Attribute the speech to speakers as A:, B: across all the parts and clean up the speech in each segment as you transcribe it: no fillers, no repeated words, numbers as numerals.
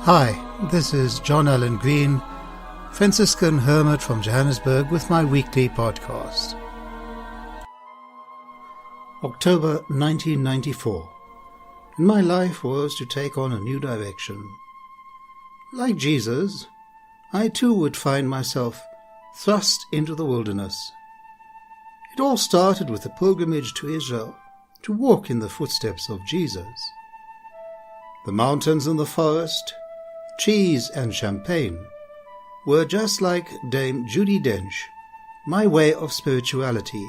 A: Hi, this is John Allen Green, Franciscan hermit from Johannesburg with my weekly podcast. October 1994, and my life was to take on a new direction. Like Jesus, I too would find myself thrust into the wilderness. It all started with a pilgrimage to Israel to walk in the footsteps of Jesus. The mountains and the forest, cheese and champagne, were just like Dame Judi Dench, my way of spirituality,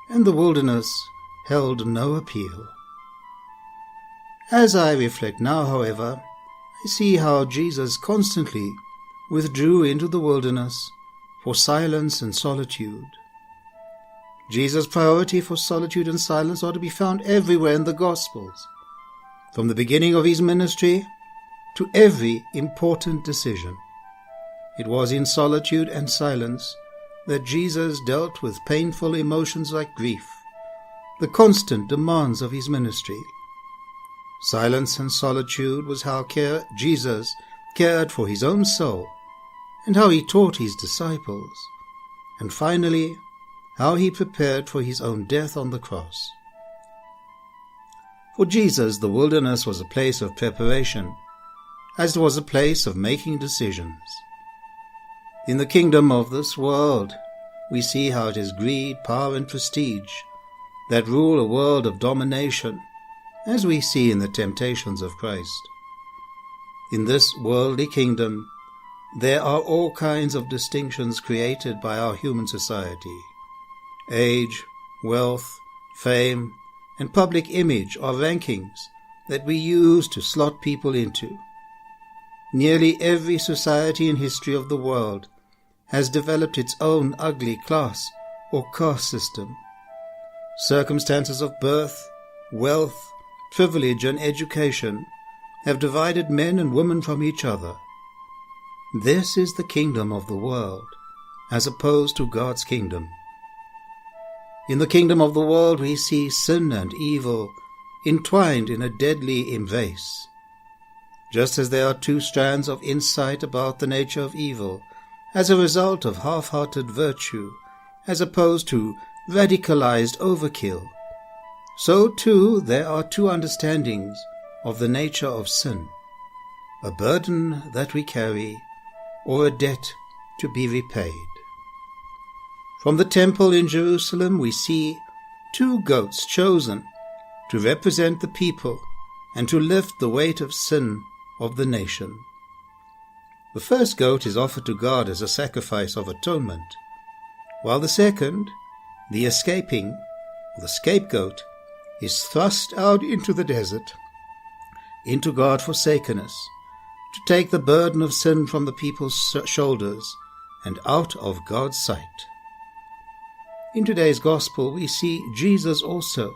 A: and the wilderness held no appeal. As I reflect now, however, I see how Jesus constantly withdrew into the wilderness for silence and solitude. Jesus' priority for solitude and silence ought to be found everywhere in the Gospels, from the beginning of his ministry to every important decision. It was in solitude and silence that Jesus dealt with painful emotions like grief, the constant demands of his ministry. Silence and solitude was how Jesus cared for his own soul, and how he taught his disciples, and finally, how he prepared for his own death on the cross. For Jesus, the wilderness was a place of preparation, as it was a place of making decisions. In the kingdom of this world, we see how it is greed, power, and prestige that rule a world of domination, as we see in the temptations of Christ. In this worldly kingdom, there are all kinds of distinctions created by our human society. Age, wealth, fame, and public image are rankings that we use to slot people into. Nearly every society in history of the world has developed its own ugly class or caste system. Circumstances of birth, wealth, privilege, and education have divided men and women from each other. This is the kingdom of the world, as opposed to God's kingdom. In the kingdom of the world we see sin and evil entwined in a deadly embrace. Just as there are two strands of insight about the nature of evil as a result of half-hearted virtue, as opposed to radicalized overkill, so too there are two understandings of the nature of sin, a burden that we carry or a debt to be repaid. From the temple in Jerusalem we see two goats chosen to represent the people and to lift the weight of sin of the nation. The first goat is offered to God as a sacrifice of atonement, while the second, the scapegoat, is thrust out into the desert, into God-forsakenness, to take the burden of sin from the people's shoulders and out of God's sight. In today's Gospel we see Jesus also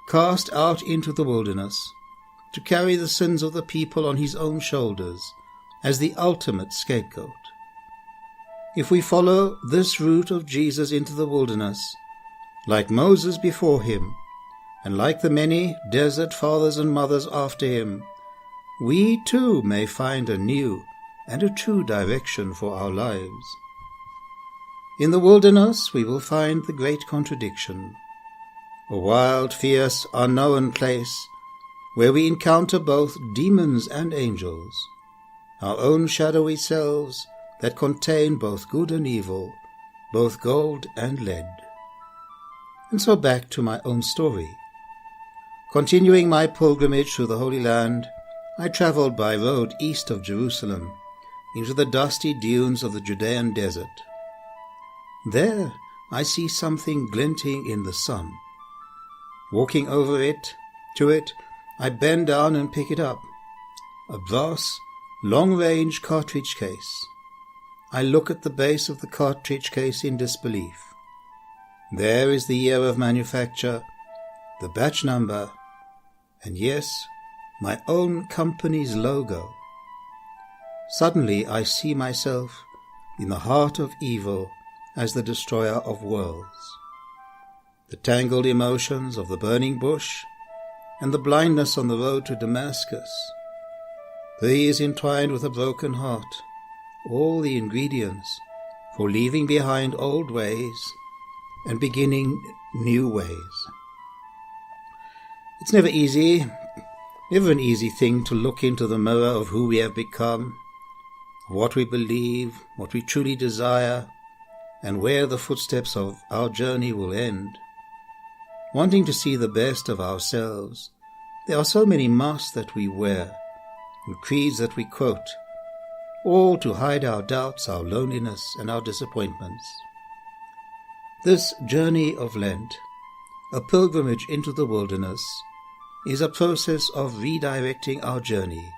A: cast out into the wilderness to carry the sins of the people on his own shoulders as the ultimate scapegoat. If we follow this route of Jesus into the wilderness, like Moses before him, and like the many desert fathers and mothers after him, we too may find a new and a true direction for our lives. In the wilderness we will find the great contradiction, a wild, fierce, unknown place where we encounter both demons and angels, our own shadowy selves that contain both good and evil, both gold and lead. And so back to my own story. Continuing my pilgrimage through the Holy Land, I traveled by road east of Jerusalem into the dusty dunes of the Judean desert. There I see something glinting in the sun. Walking to it, I bend down and pick it up. A brass, long-range cartridge case. I look at the base of the cartridge case in disbelief. There is the year of manufacture, the batch number, and yes, my own company's logo. Suddenly I see myself in the heart of evil as the destroyer of worlds. The tangled emotions of the burning bush and the blindness on the road to Damascus, for he is entwined with a broken heart, all the ingredients for leaving behind old ways and beginning new ways. It's never an easy thing to look into the mirror of who we have become, what we believe, what we truly desire, and where the footsteps of our journey will end. Wanting to see the best of ourselves, there are so many masks that we wear and creeds that we quote, all to hide our doubts, our loneliness, and our disappointments. This journey of Lent, a pilgrimage into the wilderness, is a process of redirecting our journey,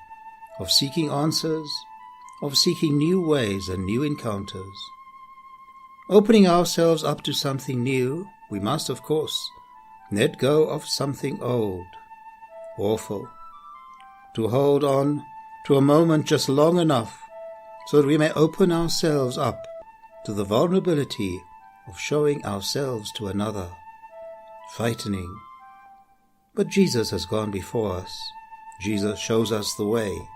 A: of seeking answers, of seeking new ways and new encounters. Opening ourselves up to something new, we must, of course, let go of something old, awful, to hold on to a moment just long enough so that we may open ourselves up to the vulnerability of showing ourselves to another. Frightening. But Jesus has gone before us. Jesus shows us the way.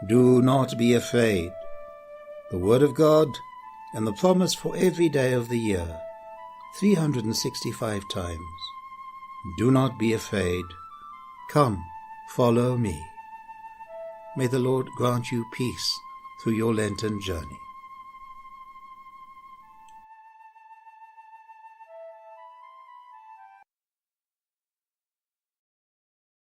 A: Do not be afraid. The Word of God and the promise for every day of the year, 365 times. Do not be afraid. Come, follow me. May the Lord grant you peace through your Lenten journey.